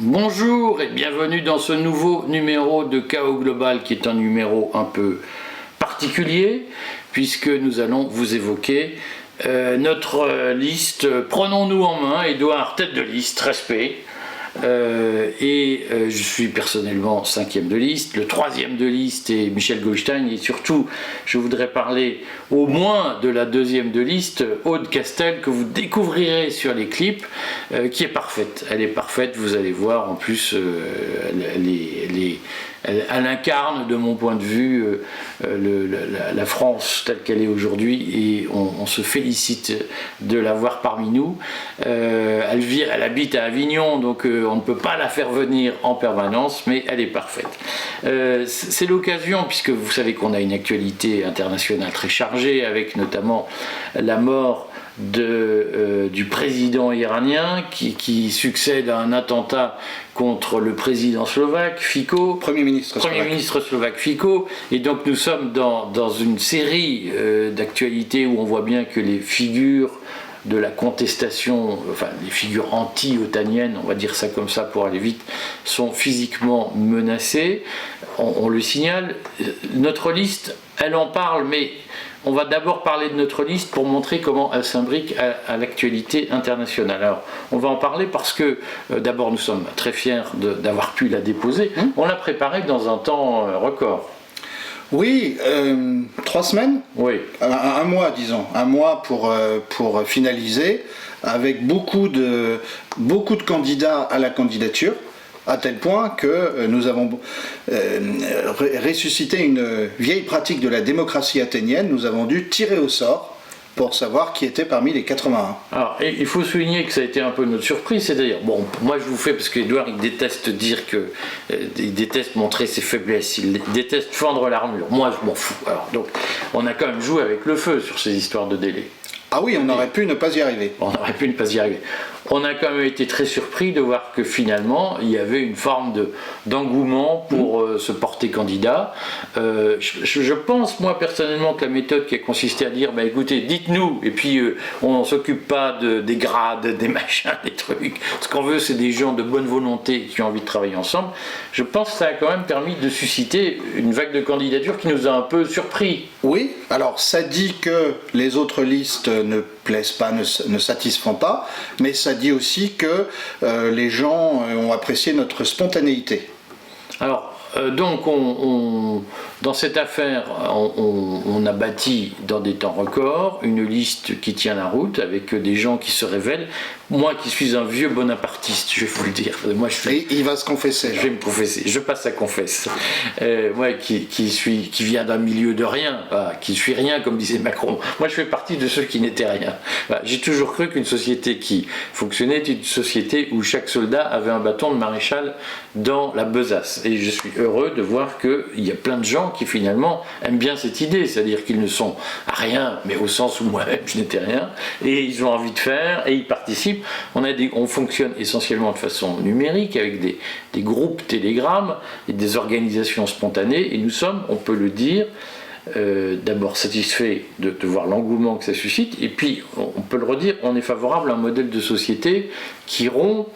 Bonjour et bienvenue dans ce nouveau numéro de Chaos Global qui est un numéro un peu particulier puisque nous allons vous évoquer notre liste Prenons-nous en main, Édouard tête de liste, respect. Je suis personnellement 5e de liste, le 3e de liste est Michel Goldstein et surtout je voudrais parler au moins de la 2e de liste, Aude Castel, que vous découvrirez sur les clips, qui est parfaite. Elle est parfaite, vous allez voir, en plus elle incarne de mon point de vue la France telle qu'elle est aujourd'hui et on se félicite de l'avoir parmi nous. Elle habite à Avignon, donc on ne peut pas la faire venir en permanence, mais elle est parfaite. C'est l'occasion, puisque vous savez qu'on a une actualité internationale très chargée, avec notamment la mort du président iranien qui succède à un attentat contre le président slovaque Fico, Premier ministre slovaque Fico, et donc nous sommes dans une série d'actualités où on voit bien que les figures de la contestation, enfin les figures anti-otaniennes, on va dire ça comme ça pour aller vite, sont physiquement menacées. On le signale. Notre liste, elle en parle, mais on va d'abord parler de notre liste pour montrer comment elle s'imbrique à l'actualité internationale. Alors, on va en parler parce que, d'abord, nous sommes très fiers d'avoir pu la déposer. On l'a préparée dans un temps record. Oui, 3 semaines. Oui. Un mois, disons. Un mois pour finaliser, avec beaucoup de candidats à la candidature, à tel point que nous avons ressuscité une vieille pratique de la démocratie athénienne. Nous avons dû tirer au sort pour savoir qui était parmi les 81. Alors, il faut souligner que ça a été un peu notre surprise, c'est-à-dire, bon, moi je vous fais, parce qu'Edouard il déteste dire que, il déteste montrer ses faiblesses, il déteste fendre l'armure, moi je m'en fous. Alors, donc, on a quand même joué avec le feu sur ces histoires de délai. Ah oui, on aurait pu ne pas y arriver. On aurait pu ne pas y arriver. On a quand même été très surpris de voir que finalement, il y avait une forme d'engouement pour se porter candidat. Je pense, moi, personnellement, que la méthode qui a consisté à dire, bah, écoutez, dites-nous, et puis on ne s'occupe pas des grades, des machins, des trucs. Ce qu'on veut, c'est des gens de bonne volonté qui ont envie de travailler ensemble. Je pense que ça a quand même permis de susciter une vague de candidatures qui nous a un peu surpris. Oui, alors ça dit que les autres listes ne plaisent pas, ne satisfont pas, mais ça dit aussi que les gens ont apprécié notre spontanéité. Alors, donc, dans cette affaire, on a bâti dans des temps records une liste qui tient la route avec des gens qui se révèlent. Moi qui suis un vieux bonapartiste, je vais vous le dire. Moi, Et il va se confesser. Je vais me confesser, je passe à confesse. Moi qui viens d'un milieu de rien, qui suis rien comme disait Macron. Moi je fais partie de ceux qui n'étaient rien. J'ai toujours cru qu'une société qui fonctionnait était une société où chaque soldat avait un bâton de maréchal dans la besace. Et je suis heureux de voir qu'il y a plein de gens qui finalement aiment bien cette idée, c'est-à-dire qu'ils ne sont à rien, mais au sens où moi-même je n'étais rien, et ils ont envie de faire, et ils participent. On fonctionne essentiellement de façon numérique, avec des groupes Telegram et des organisations spontanées, et nous sommes, on peut le dire, d'abord satisfaits de voir l'engouement que ça suscite, et puis, on peut le redire, on est favorable à un modèle de société qui rompt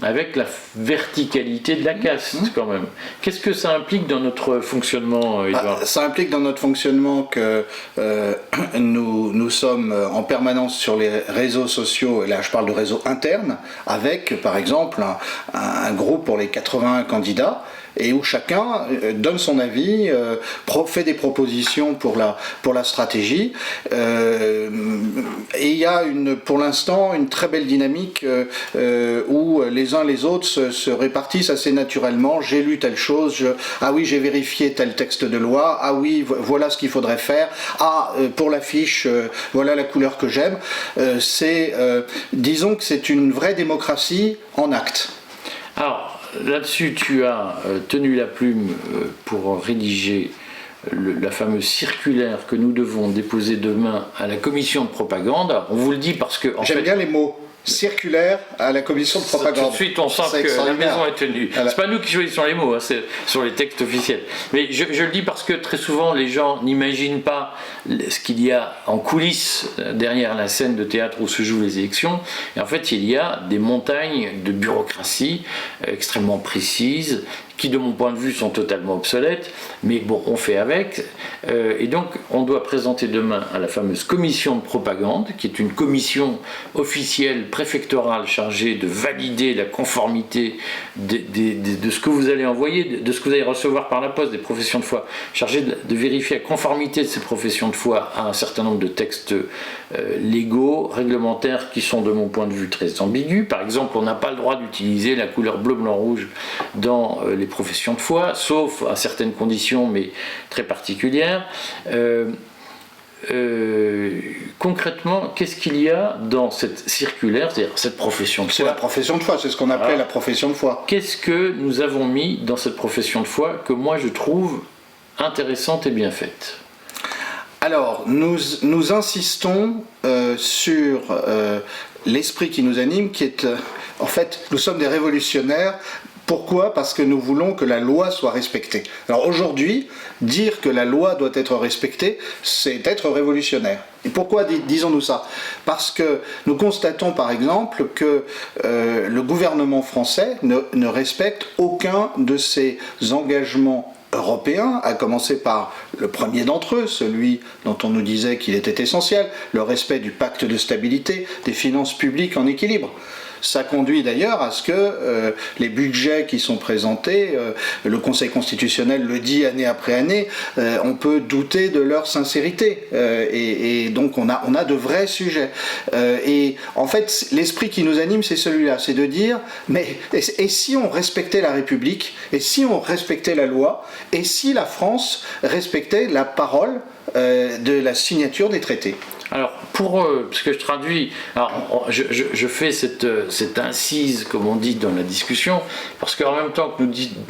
avec la verticalité de la caste, quand même. Qu'est-ce que ça implique dans notre fonctionnement, Edouard ? Ça implique dans notre fonctionnement que nous sommes en permanence sur les réseaux sociaux, et là je parle de réseaux internes, avec par exemple un groupe pour les 81 candidats, et où chacun donne son avis, fait des propositions pour la stratégie. Et il y a pour l'instant une très belle dynamique où les uns les autres se répartissent assez naturellement. J'ai lu telle chose, ah oui, j'ai vérifié tel texte de loi, ah oui, voilà ce qu'il faudrait faire, pour l'affiche, voilà la couleur que j'aime. Disons que c'est une vraie démocratie en acte. Alors, là-dessus, tu as tenu la plume pour rédiger la fameuse circulaire que nous devons déposer demain à la commission de propagande. Alors, on vous le dit parce que... J'aime bien les mots. circulaire à la commission de propagande. Tout de suite, on sent que la maison est tenue. C'est pas nous qui choisissons les mots, hein, c'est sur les textes officiels. Mais je le dis parce que très souvent, les gens n'imaginent pas ce qu'il y a en coulisses derrière la scène de théâtre où se jouent les élections. Et en fait, il y a des montagnes de bureaucratie extrêmement précises, qui de mon point de vue sont totalement obsolètes, mais bon, on fait avec. Et donc, on doit présenter demain à la fameuse commission de propagande, qui est une commission officielle préfectorale chargée de valider la conformité de ce que vous allez envoyer, de ce que vous allez recevoir par la poste, des professions de foi, chargée de vérifier la conformité de ces professions de foi à un certain nombre de textes légaux, réglementaires, qui sont de mon point de vue très ambigus. Par exemple, on n'a pas le droit d'utiliser la couleur bleu, blanc, rouge dans les professions de foi, sauf à certaines conditions, mais très particulières. Concrètement, qu'est-ce qu'il y a dans cette circulaire, c'est-à-dire cette profession de foi? C'est la profession de foi, c'est ce qu'on appelait la profession de foi. Qu'est-ce que nous avons mis dans cette profession de foi que moi je trouve intéressante et bien faite? Alors, nous insistons sur l'esprit qui nous anime, qui est, en fait, nous sommes des révolutionnaires. Pourquoi? Parce que nous voulons que la loi soit respectée. Alors aujourd'hui, dire que la loi doit être respectée, c'est être révolutionnaire. Et pourquoi disons-nous ça? Parce que nous constatons par exemple que le gouvernement français ne respecte aucun de ses engagements européens, à commencer par le premier d'entre eux, celui dont on nous disait qu'il était essentiel, le respect du pacte de stabilité, des finances publiques en équilibre. Ça conduit d'ailleurs à ce que les budgets qui sont présentés, le Conseil constitutionnel le dit année après année, on peut douter de leur sincérité. Et donc on a de vrais sujets. Et en fait, l'esprit qui nous anime, c'est celui-là, c'est de dire, mais et si on respectait la République, et si on respectait la loi, et si la France respectait la parole de la signature des traités? Alors, parce que je traduis, alors, je fais cette incise, comme on dit dans la discussion, parce qu'en même temps que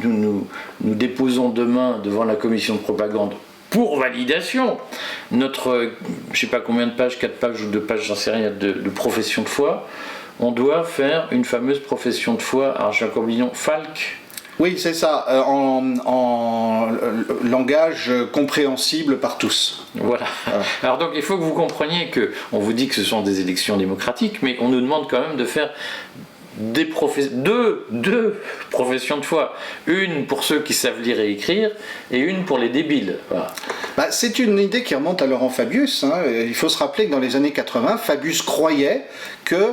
nous déposons demain devant la commission de propagande pour validation notre, je ne sais pas combien de pages, 4 pages ou 2 pages, j'en sais rien, de profession de foi, on doit faire une fameuse profession de foi, alors j'ai encore oublié, Falk. Oui, c'est ça, en langage compréhensible par tous. Voilà. Alors donc il faut que vous compreniez qu'on vous dit que ce sont des élections démocratiques, mais on nous demande quand même de faire deux professions de foi. Une pour ceux qui savent lire et écrire, et une pour les débiles. Voilà. C'est une idée qui remonte à Laurent Fabius. Hein. Il faut se rappeler que dans les années 80, Fabius croyait que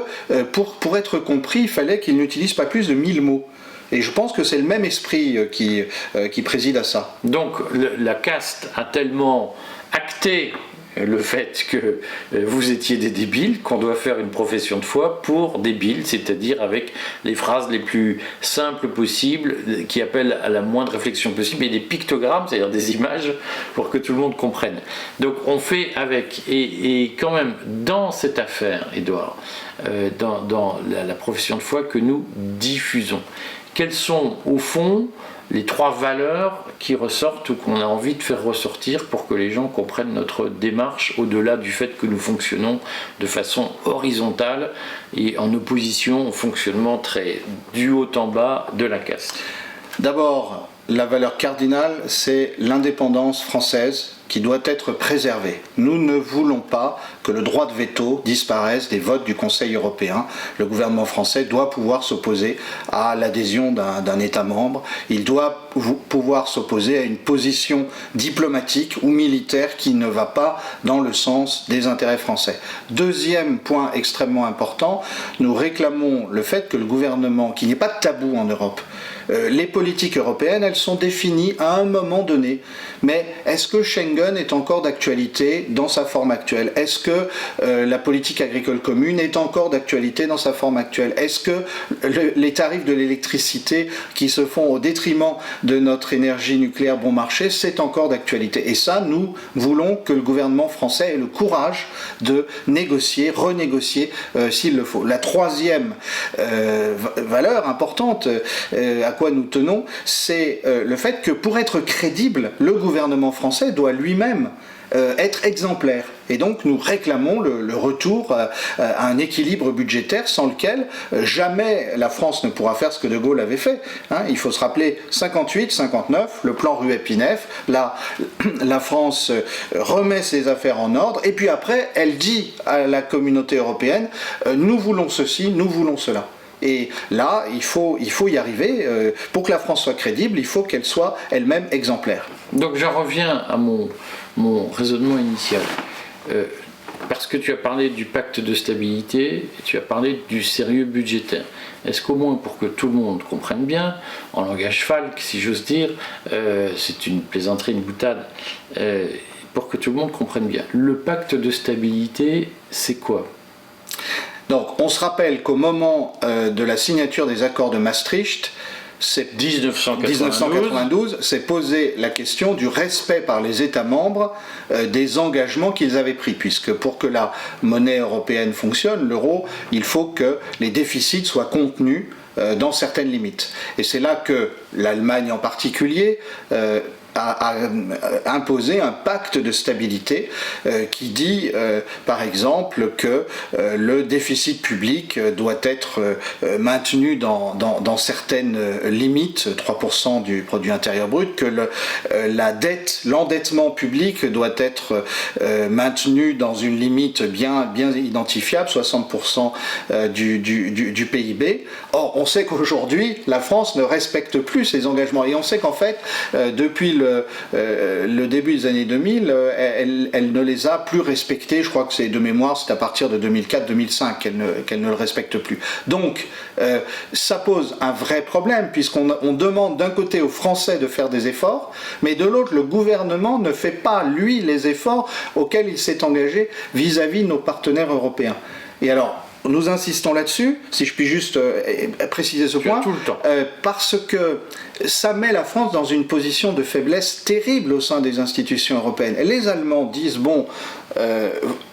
pour être compris, il fallait qu'il n'utilise pas plus de 1000 mots. Et je pense que c'est le même esprit qui préside à ça. Donc la caste a tellement acté le fait que vous étiez des débiles, qu'on doit faire une profession de foi pour débiles, c'est-à-dire avec les phrases les plus simples possibles, qui appellent à la moindre réflexion possible, et des pictogrammes, c'est-à-dire des images, pour que tout le monde comprenne. Donc on fait avec, et quand même, dans cette affaire, Édouard, dans la profession de foi que nous diffusons, quelles sont, au fond, les 3 valeurs qui ressortent ou qu'on a envie de faire ressortir pour que les gens comprennent notre démarche au-delà du fait que nous fonctionnons de façon horizontale et en opposition au fonctionnement très du haut en bas de la caste? D'abord, la valeur cardinale, c'est l'indépendance française qui doit être préservée. Nous ne voulons pas que le droit de veto disparaisse des votes du Conseil européen. Le gouvernement français doit pouvoir s'opposer à l'adhésion d'un État membre. Il doit pouvoir s'opposer à une position diplomatique ou militaire qui ne va pas dans le sens des intérêts français. Deuxième point extrêmement important, nous réclamons le fait que le gouvernement, qu'il n'y ait pas de tabou en Europe, les politiques européennes, elles sont définies à un moment donné. Mais est-ce que Schengen est encore d'actualité dans sa forme actuelle? Est-ce que la politique agricole commune est encore d'actualité dans sa forme actuelle? Est-ce que les tarifs de l'électricité qui se font au détriment de notre énergie nucléaire bon marché, c'est encore d'actualité? Et ça, nous voulons que le gouvernement français ait le courage de négocier, renégocier s'il le faut. La troisième valeur importante à quoi nous tenons, c'est le fait que pour être crédible, le gouvernement français doit lui-même être exemplaire. Et donc nous réclamons le retour à un équilibre budgétaire sans lequel jamais la France ne pourra faire ce que De Gaulle avait fait. Il faut se rappeler 58, 59, le plan Rueff-Pinef, la France remet ses affaires en ordre et puis après elle dit à la communauté européenne nous voulons ceci, nous voulons cela. Et là, il faut y arriver. Pour que la France soit crédible, il faut qu'elle soit elle-même exemplaire. Donc j'en reviens à mon raisonnement initial. Parce que tu as parlé du pacte de stabilité, et tu as parlé du sérieux budgétaire. Est-ce qu'au moins pour que tout le monde comprenne bien, en langage Falk, si j'ose dire, c'est une plaisanterie, une boutade, pour que tout le monde comprenne bien, le pacte de stabilité, c'est quoi ? Donc, on se rappelle qu'au moment de la signature des accords de Maastricht, c'est 1992, s'est posé la question du respect par les États membres des engagements qu'ils avaient pris, puisque pour que la monnaie européenne fonctionne, l'euro, il faut que les déficits soient contenus dans certaines limites. Et c'est là que l'Allemagne en particulier a imposé un pacte de stabilité qui dit par exemple que le déficit public doit être maintenu dans certaines limites, 3% du produit intérieur brut, que l'endettement public doit être maintenu dans une limite bien identifiable, 60% du PIB. Or, on sait qu'aujourd'hui, la France ne respecte plus ses engagements et on sait qu'en fait, depuis le début des années 2000, elle ne les a plus respectés. Je crois que c'est de mémoire, c'est à partir de 2004-2005 qu'elle ne le respecte plus. Donc, ça pose un vrai problème, puisqu'on demande d'un côté aux Français de faire des efforts, mais de l'autre, le gouvernement ne fait pas, lui, les efforts auxquels il s'est engagé vis-à-vis de nos partenaires européens. Et alors, nous insistons là-dessus, si je puis juste préciser ce point, tout le temps. Parce que ça met la France dans une position de faiblesse terrible au sein des institutions européennes. Et les Allemands disent, bon,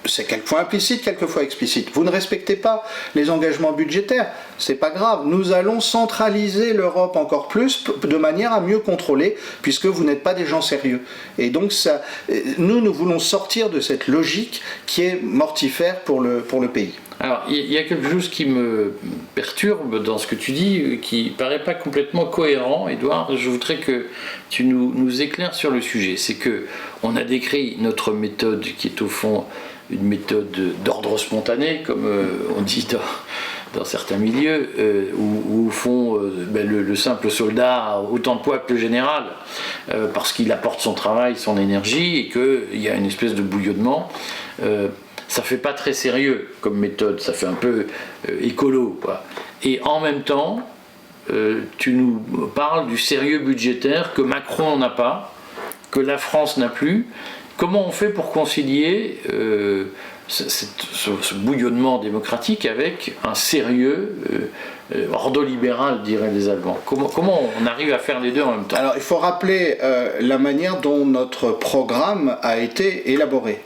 c'est quelquefois implicite, quelquefois explicite, vous ne respectez pas les engagements budgétaires, c'est pas grave, nous allons centraliser l'Europe encore plus, de manière à mieux contrôler, puisque vous n'êtes pas des gens sérieux. Et donc, nous voulons sortir de cette logique qui est mortifère pour le pays. Alors, il y a quelque chose qui me perturbe dans ce que tu dis, qui ne paraît pas complètement cohérent, Édouard. Je voudrais que tu nous éclaires sur le sujet. C'est qu'on a décrit notre méthode qui est au fond une méthode d'ordre spontané, comme on dit dans certains milieux, où au fond le simple soldat a autant de poids que le général, parce qu'il apporte son travail, son énergie, et qu'il y a une espèce de bouillonnement. Ça fait pas très sérieux comme méthode, ça fait un peu écolo, quoi. Et en même temps, tu nous parles du sérieux budgétaire que Macron n'a pas, que la France n'a plus. Comment on fait pour concilier ce bouillonnement démocratique avec un sérieux ordolibéral, diraient les Allemands? Comment on arrive à faire les deux en même temps? Alors, il faut rappeler la manière dont notre programme a été élaboré.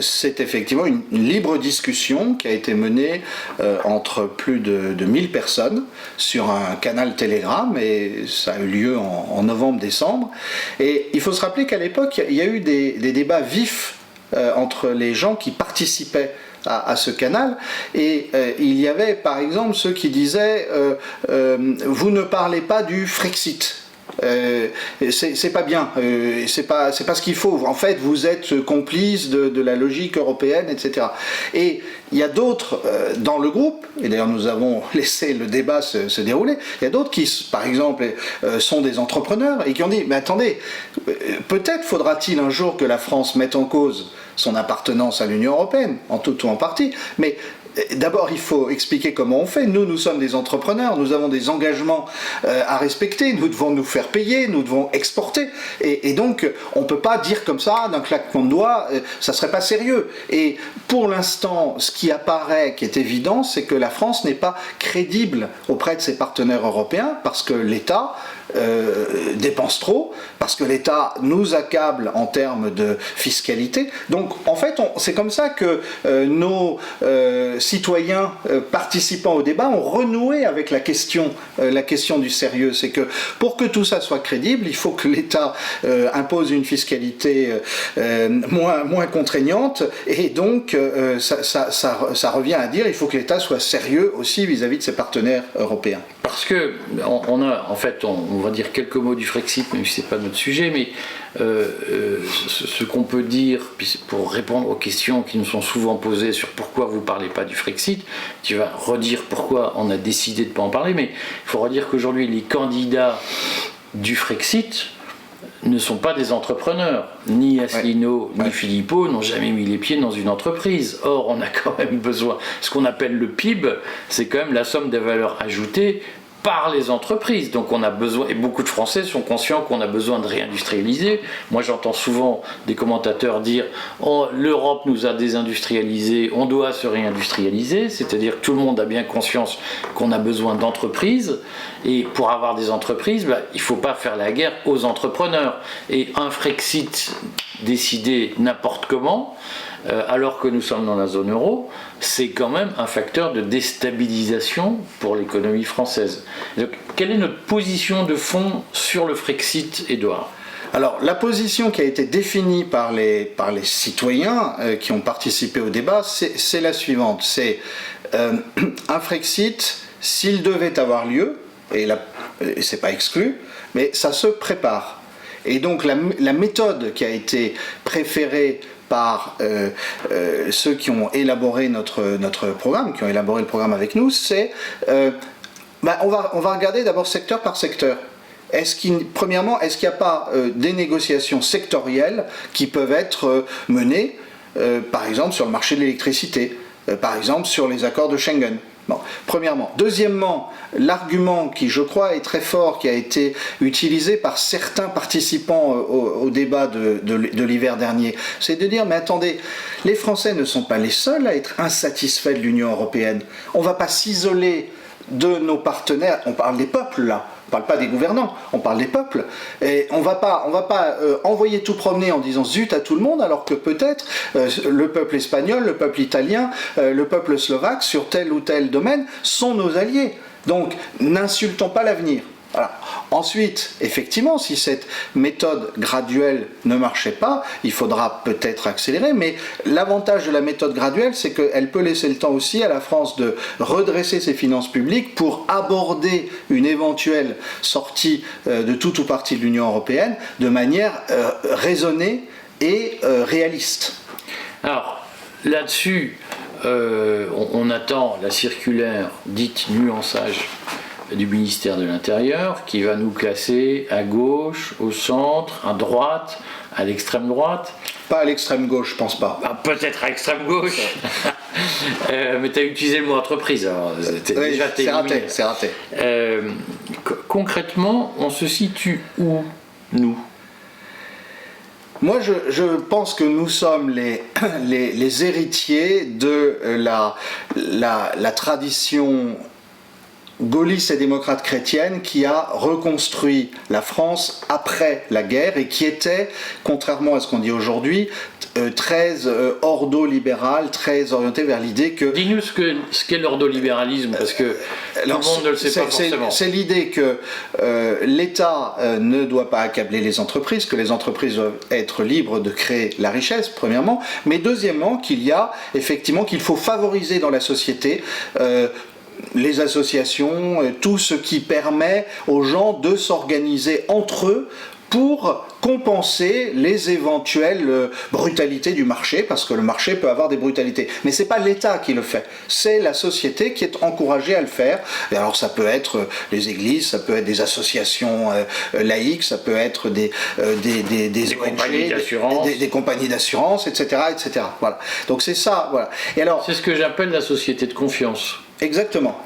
C'est effectivement une libre discussion qui a été menée entre plus de 1000 personnes sur un canal Telegram, et ça a eu lieu en novembre-décembre. Et il faut se rappeler qu'à l'époque, il y a eu des débats vifs entre les gens qui participaient à ce canal, et il y avait par exemple ceux qui disaient vous ne parlez pas du Frexit. C'est pas bien, c'est pas ce qu'il faut. En fait, vous êtes complice de la logique européenne, etc. Et il y a d'autres dans le groupe, et d'ailleurs nous avons laissé le débat se dérouler, il y a d'autres qui, par exemple, sont des entrepreneurs et qui ont dit, mais attendez, peut-être faudra-t-il un jour que la France mette en cause son appartenance à l'Union européenne, en tout ou en partie, mais d'abord, il faut expliquer comment on fait. Nous sommes des entrepreneurs, nous avons des engagements à respecter, nous devons nous faire payer, nous devons exporter. Et donc, on ne peut pas dire comme ça, d'un claquement de doigts, ça ne serait pas sérieux. Et pour l'instant, ce qui apparaît, qui est évident, c'est que la France n'est pas crédible auprès de ses partenaires européens, parce que l'État dépense trop, parce que l'État nous accable en termes de fiscalité. Donc en fait, c'est comme ça que nos citoyens participant au débat ont renoué avec la question du sérieux. C'est que pour que tout ça soit crédible, il faut que l'État impose une fiscalité moins contraignante, et donc ça revient à dire il faut que l'État soit sérieux aussi vis-à-vis de ses partenaires européens. Parce que on a, en fait, on va dire quelques mots du Frexit, même si c'est pas notre sujet, mais ce qu'on peut dire pour répondre aux questions qui nous sont souvent posées sur pourquoi vous parlez pas du Frexit, tu vas redire pourquoi on a décidé de pas en parler, mais il faut redire qu'aujourd'hui les candidats du Frexit ne sont pas des entrepreneurs. Ni Asselineau ni Philippot n'ont jamais mis les pieds dans une entreprise. Or, on a quand même besoin, ce qu'on appelle le PIB, c'est quand même la somme des valeurs ajoutées par les entreprises. Donc on a besoin, et beaucoup de Français sont conscients qu'on a besoin de réindustrialiser. Moi j'entends souvent des commentateurs dire oh, l'Europe nous a désindustrialisés, on doit se réindustrialiser, c'est-à-dire que tout le monde a bien conscience qu'on a besoin d'entreprises, et pour avoir des entreprises, il ne faut pas faire la guerre aux entrepreneurs. Et un Frexit décidé n'importe comment, alors que nous sommes dans la zone euro, c'est quand même un facteur de déstabilisation pour l'économie française. Donc, quelle est notre position de fond sur le Frexit, Édouard ? Alors, la position qui a été définie par les citoyens qui ont participé au débat, c'est la suivante. C'est un Frexit, s'il devait avoir lieu, et c'est pas exclu, mais ça se prépare. Et donc, la méthode qui a été préférée par ceux qui ont élaboré notre programme, qui ont élaboré le programme avec nous, c'est on va regarder d'abord secteur par secteur. Premièrement, est-ce qu'il n'y a pas des négociations sectorielles qui peuvent être menées, par exemple sur le marché de l'électricité, par exemple sur les accords de Schengen? Bon, premièrement. Deuxièmement, l'argument qui, je crois, est très fort, qui a été utilisé par certains participants au débat de l'hiver dernier, c'est de dire, mais attendez, les Français ne sont pas les seuls à être insatisfaits de l'Union européenne. On ne va pas s'isoler de nos partenaires, on parle des peuples là, on ne parle pas des gouvernants, on parle des peuples, et on va pas envoyer tout promener en disant zut à tout le monde, alors que peut-être le peuple espagnol, le peuple italien, le peuple slovaque, sur tel ou tel domaine, sont nos alliés. Donc n'insultons pas l'avenir. Voilà. Ensuite, effectivement, si cette méthode graduelle ne marchait pas, il faudra peut-être accélérer, mais l'avantage de la méthode graduelle, c'est qu'elle peut laisser le temps aussi à la France de redresser ses finances publiques pour aborder une éventuelle sortie de tout ou partie de l'Union européenne de manière raisonnée et réaliste. Alors, là-dessus, on attend la circulaire dite nuançage du ministère de l'Intérieur qui va nous classer à gauche, au centre, à droite, à l'extrême droite. Pas à l'extrême gauche, je pense pas. Peut-être à l'extrême gauche. Mais tu as utilisé le mot entreprise, alors c'est raté. Concrètement, on se situe où, nous ? Moi, je pense que nous sommes les héritiers de la tradition gaulliste et démocrate chrétienne qui a reconstruit la France après la guerre et qui était, contrairement à ce qu'on dit aujourd'hui, très ordo-libéral, très orienté vers l'idée que... Dis-nous ce qu'est l'ordolibéralisme, parce que tout le monde ne le sait pas forcément. C'est l'idée que l'État ne doit pas accabler les entreprises, que les entreprises doivent être libres de créer la richesse, premièrement, mais deuxièmement, qu'il faut favoriser dans la société les associations, tout ce qui permet aux gens de s'organiser entre eux pour compenser les éventuelles brutalités du marché, parce que le marché peut avoir des brutalités. Mais c'est pas l'État qui le fait, c'est la société qui est encouragée à le faire. Et alors ça peut être les églises, ça peut être des associations laïques, ça peut être des compagnies d'assurance, des compagnies d'assurance, etc., etc. Voilà. Donc c'est ça. Voilà. Et alors, c'est ce que j'appelle la société de confiance. Exactement.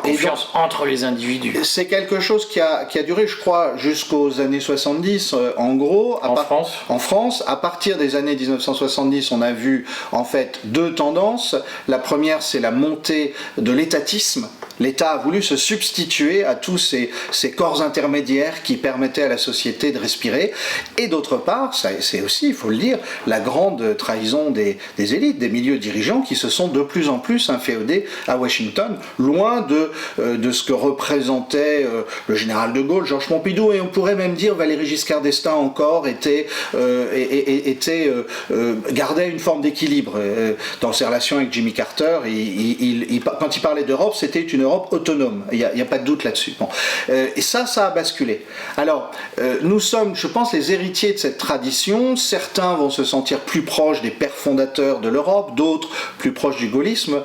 Confiance entre les individus. C'est quelque chose qui a duré, je crois, jusqu'aux années 70, en gros. En France, à partir des années 1970, on a vu en fait deux tendances. La première, c'est la montée de l'étatisme L'État a voulu se substituer à tous ces corps intermédiaires qui permettaient à la société de respirer. Et d'autre part, c'est aussi, il faut le dire, la grande trahison des élites, des milieux dirigeants qui se sont de plus en plus inféodés à Washington, loin de ce que représentait le général de Gaulle, Georges Pompidou, et on pourrait même dire Valéry Giscard d'Estaing encore gardait une forme d'équilibre dans ses relations avec Jimmy Carter. Quand il parlait d'Europe, c'était une Europe autonome, il n'y a pas de doute là-dessus. Bon. Et ça a basculé. Alors, nous sommes, je pense, les héritiers de cette tradition. Certains vont se sentir plus proches des pères fondateurs de l'Europe, d'autres plus proches du gaullisme,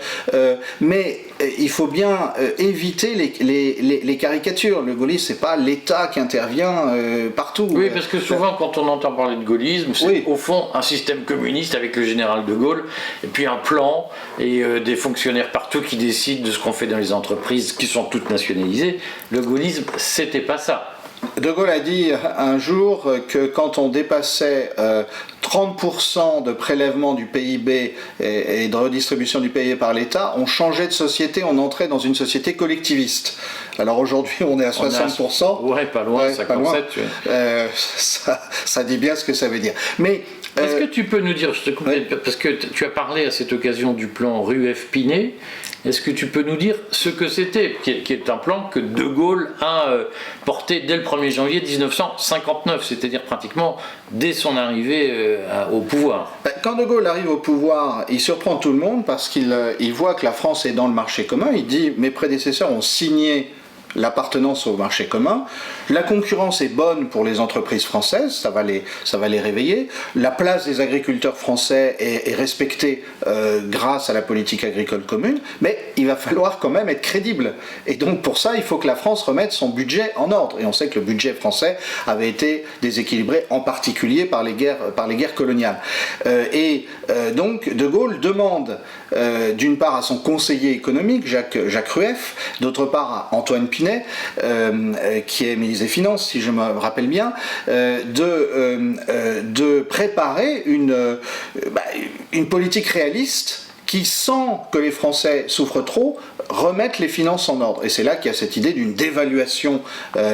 mais il faut bien éviter les caricatures. Le gaullisme, c'est pas l'État qui intervient partout. Oui, parce que souvent, quand on entend parler de gaullisme, c'est au fond un système communiste avec le général de Gaulle, et puis un plan, et des fonctionnaires partout qui décident de ce qu'on fait dans les entreprises qui sont toutes nationalisées. Le gaullisme, c'était pas ça. De Gaulle a dit un jour que quand on dépassait 30% de prélèvement du PIB et de redistribution du PIB par l'État, on changeait de société, on entrait dans une société collectiviste. Alors aujourd'hui, on est à 60%. Ouais, pas loin, 57. Ça dit bien ce que ça veut dire. Mais est-ce que tu peux nous dire, je te coupe, parce que tu as parlé à cette occasion du plan Rueff-Pinet, est-ce que tu peux nous dire ce que c'était, qui est un plan que De Gaulle a porté dès le 1er janvier 1959, c'est-à-dire pratiquement dès son arrivée au pouvoir? Quand De Gaulle arrive au pouvoir, il surprend tout le monde parce qu'il voit que la France est dans le marché commun. Il dit « mes prédécesseurs ont signé l'appartenance au marché commun, la concurrence est bonne pour les entreprises françaises, ça va les réveiller, la place des agriculteurs français est respectée grâce à la politique agricole commune, mais il va falloir quand même être crédible. Et donc pour ça, il faut que la France remette son budget en ordre. Et on sait que le budget français avait été déséquilibré, en particulier par les guerres coloniales. Donc De Gaulle demande d'une part à son conseiller économique, Jacques Rueff, d'autre part à Antoine Pinet, qui est ministre des Finances, si je me rappelle bien, de préparer une politique réaliste qui, sans que les Français souffrent trop, remettent les finances en ordre. Et c'est là qu'il y a cette idée d'une dévaluation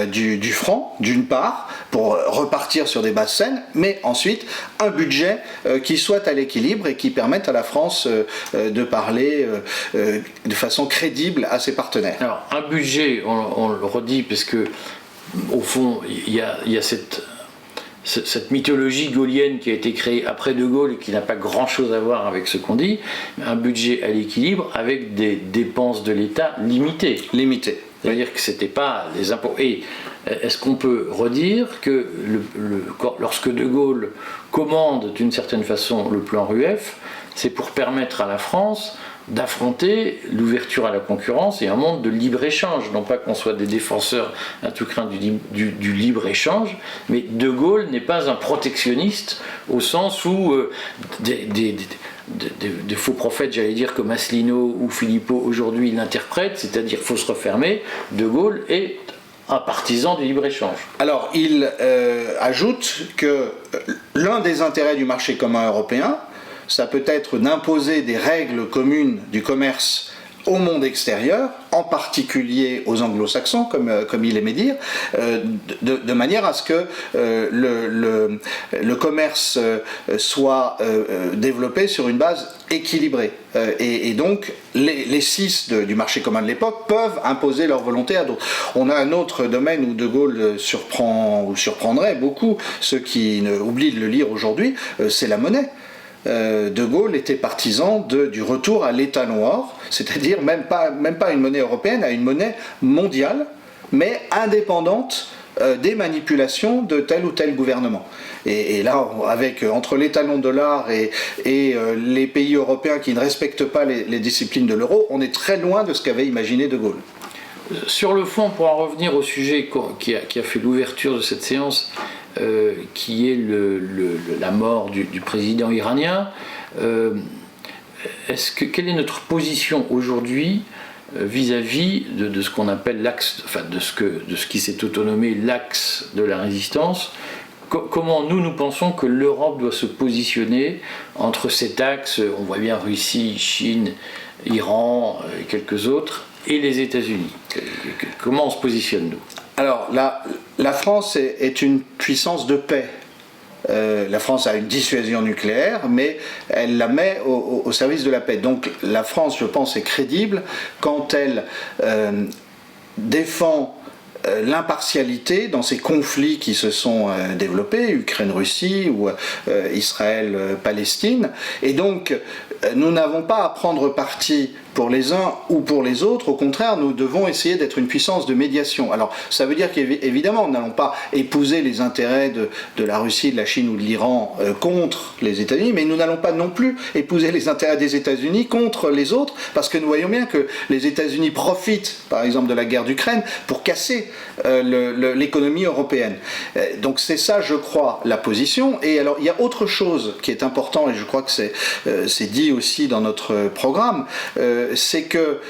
du franc, d'une part, pour repartir sur des bases saines, mais ensuite un budget qui soit à l'équilibre et qui permette à la France de parler de façon crédible à ses partenaires. Alors, un budget, on le redit, parce que au fond, il y a cette mythologie gaullienne qui a été créée après De Gaulle et qui n'a pas grand-chose à voir avec ce qu'on dit, un budget à l'équilibre avec des dépenses de l'État limitées. C'est-à-dire que ce n'était pas les impôts. Et est-ce qu'on peut redire que lorsque De Gaulle commande d'une certaine façon le plan Rueff, c'est pour permettre à la France d'affronter l'ouverture à la concurrence et un monde de libre-échange. Non pas qu'on soit des défenseurs à tout craint du libre-échange, mais De Gaulle n'est pas un protectionniste au sens où des faux prophètes, j'allais dire, comme Asselineau ou Philippot aujourd'hui l'interprètent, c'est-à-dire qu'il faut se refermer. De Gaulle est un partisan du libre-échange. Alors, il ajoute que l'un des intérêts du marché commun européen, ça peut être d'imposer des règles communes du commerce au monde extérieur, en particulier aux anglo-saxons, comme il aimait dire, de manière à ce que le commerce soit développé sur une base équilibrée. Et donc, les six du marché commun de l'époque peuvent imposer leur volonté à d'autres. On a un autre domaine où De Gaulle surprendrait beaucoup ceux qui oublient de le lire aujourd'hui, c'est la monnaie. De Gaulle était partisan du retour à l'étalon or, c'est-à-dire même pas une monnaie européenne, à une monnaie mondiale, mais indépendante des manipulations de tel ou tel gouvernement. Et là, entre l'étalon dollar et les pays européens qui ne respectent pas les disciplines de l'euro, on est très loin de ce qu'avait imaginé De Gaulle. Sur le fond, pour en revenir au sujet qui a fait l'ouverture de cette séance, qui est la mort du président iranien, quelle est notre position aujourd'hui vis-à-vis de ce qu'on appelle l'axe, de ce qui s'est autonomé l'axe de la résistance? Comment nous pensons que l'Europe doit se positionner entre cet axe, on voit bien Russie, Chine, Iran et quelques autres, et les États-Unis. Comment on se positionne, nous? Alors, la France est une puissance de paix. La France a une dissuasion nucléaire, mais elle la met au service de la paix. Donc la France, je pense, est crédible quand elle défend l'impartialité dans ces conflits qui se sont développés, Ukraine-Russie ou Israël-Palestine. Et donc, nous n'avons pas à prendre parti pour les uns ou pour les autres. Au contraire, nous devons essayer d'être une puissance de médiation. Alors, ça veut dire qu'évidemment, nous n'allons pas épouser les intérêts de la Russie, de la Chine ou de l'Iran contre les États-Unis, mais nous n'allons pas non plus épouser les intérêts des États-Unis contre les autres, parce que nous voyons bien que les États-Unis profitent, par exemple, de la guerre d'Ukraine pour casser l'économie européenne. Donc c'est ça, je crois, la position. Et alors, il y a autre chose qui est important, et je crois que c'est dit aussi dans notre programme, c'est que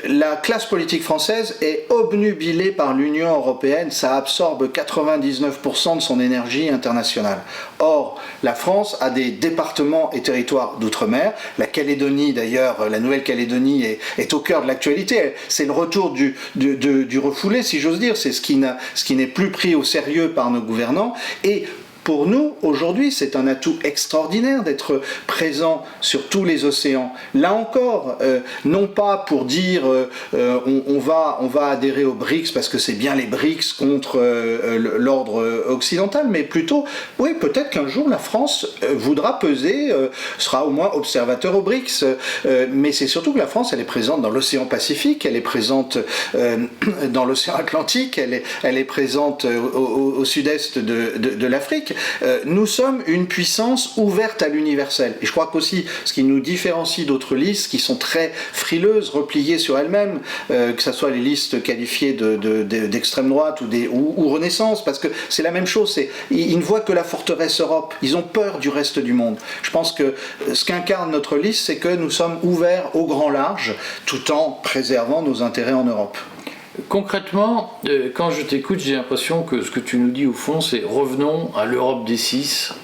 la classe politique française est obnubilée par l'Union européenne, ça absorbe 99% de son énergie internationale. Or, la France a des départements et territoires d'outre-mer, la Calédonie d'ailleurs, la Nouvelle-Calédonie est au cœur de l'actualité, c'est le retour du refoulé, si j'ose dire, c'est ce qui n'est plus pris au sérieux par nos gouvernants, et pour nous, aujourd'hui, c'est un atout extraordinaire d'être présent sur tous les océans. Là encore, non pas pour dire on va adhérer aux BRICS parce que c'est bien les BRICS contre l'ordre occidental, mais plutôt, oui, peut-être qu'un jour la France voudra peser, sera au moins observateur aux BRICS, mais c'est surtout que la France, elle est présente dans l'océan Pacifique, elle est présente dans l'océan Atlantique, elle est présente au sud-est de l'Afrique. Nous sommes une puissance ouverte à l'universel. Et je crois qu'aussi, ce qui nous différencie d'autres listes qui sont très frileuses, repliées sur elles-mêmes, que ce soit les listes qualifiées d'extrême droite ou Renaissance, parce que c'est la même chose, ils ne voient que la forteresse Europe, ils ont peur du reste du monde. Je pense que ce qu'incarne notre liste, c'est que nous sommes ouverts au grand large, tout en préservant nos intérêts en Europe. Concrètement, quand je t'écoute, j'ai l'impression que ce que tu nous dis au fond, c'est revenons à l'Europe des 6,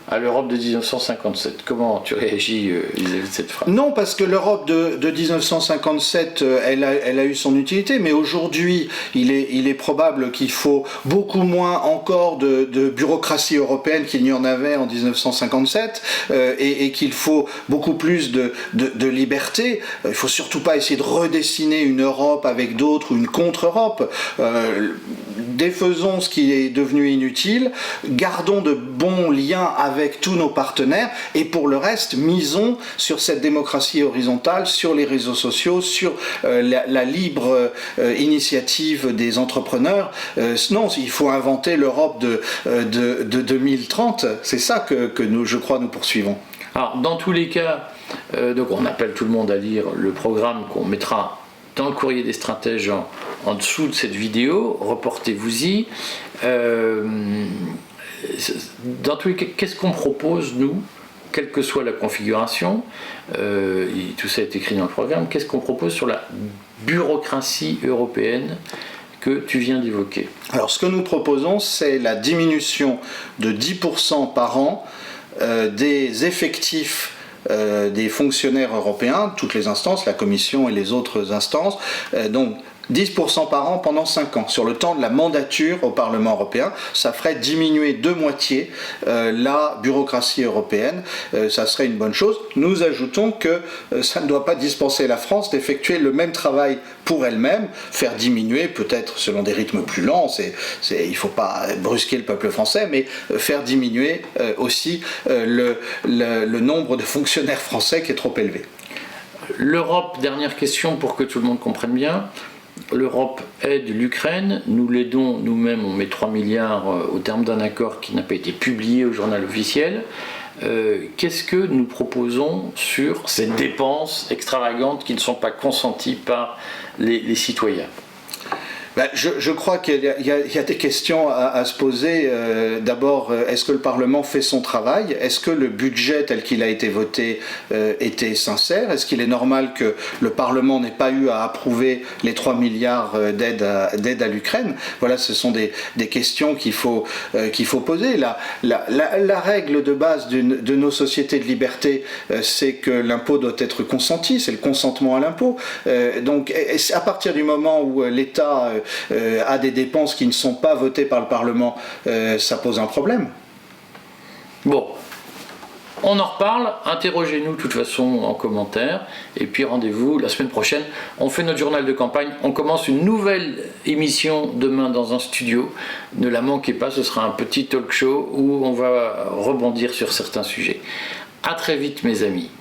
à l'Europe de 1957. Comment tu réagis vis-à-vis de cette phrase? Non, parce que l'Europe de 1957, elle a eu son utilité, mais aujourd'hui, il est probable qu'il faut beaucoup moins encore de bureaucratie européenne qu'il n'y en avait en 1957, et qu'il faut beaucoup plus de liberté. Il ne faut surtout pas essayer de redessiner une Europe avec d'autres ou une contre-Europe. Défaisons ce qui est devenu inutile, gardons de bons liens avec tous nos partenaires, et pour le reste, misons sur cette démocratie horizontale, sur les réseaux sociaux, sur la libre initiative des entrepreneurs. Non, il faut inventer l'Europe de 2030, c'est ça que nous, je crois, nous poursuivons. Alors, dans tous les cas, donc on appelle tout le monde à lire le programme qu'on mettra dans le courrier des stratèges en dessous de cette vidéo, reportez-vous-y. Dans tous les cas, qu'est-ce qu'on propose, nous, quelle que soit la configuration, tout ça est écrit dans le programme, qu'est-ce qu'on propose sur la bureaucratie européenne que tu viens d'évoquer? Alors, ce que nous proposons, c'est la diminution de 10% par an des effectifs des fonctionnaires européens, toutes les instances, la Commission et les autres instances, donc 10% par an pendant 5 ans. Sur le temps de la mandature au Parlement européen, ça ferait diminuer de moitié la bureaucratie européenne. Ça serait une bonne chose. Nous ajoutons que ça ne doit pas dispenser la France d'effectuer le même travail pour elle-même, faire diminuer, peut-être selon des rythmes plus lents, il ne faut pas brusquer le peuple français, mais faire diminuer aussi le nombre de fonctionnaires français qui est trop élevé. L'Europe, dernière question pour que tout le monde comprenne bien. L'Europe aide l'Ukraine, nous l'aidons nous-mêmes, on met 3 milliards au terme d'un accord qui n'a pas été publié au journal officiel. Qu'est-ce que nous proposons sur ces dépenses extravagantes qui ne sont pas consenties par les citoyens? Je crois qu'il y a des questions à se poser. D'abord, est-ce que le Parlement fait son travail? Est-ce que le budget tel qu'il a été voté était sincère? Est-ce qu'il est normal que le Parlement n'ait pas eu à approuver les 3 milliards d'aide à l'Ukraine? Voilà, ce sont des questions qu'il faut poser. La règle de base de nos sociétés de liberté, c'est que l'impôt doit être consenti, c'est le consentement à l'impôt. Donc, à partir du moment où l'État a des dépenses qui ne sont pas votées par le Parlement, ça pose un problème. Bon, on en reparle, interrogez-nous de toute façon en commentaire, et puis rendez-vous la semaine prochaine. On fait notre journal de campagne, on commence une nouvelle émission demain dans un studio. Ne la manquez pas, ce sera un petit talk show où on va rebondir sur certains sujets. À très vite mes amis.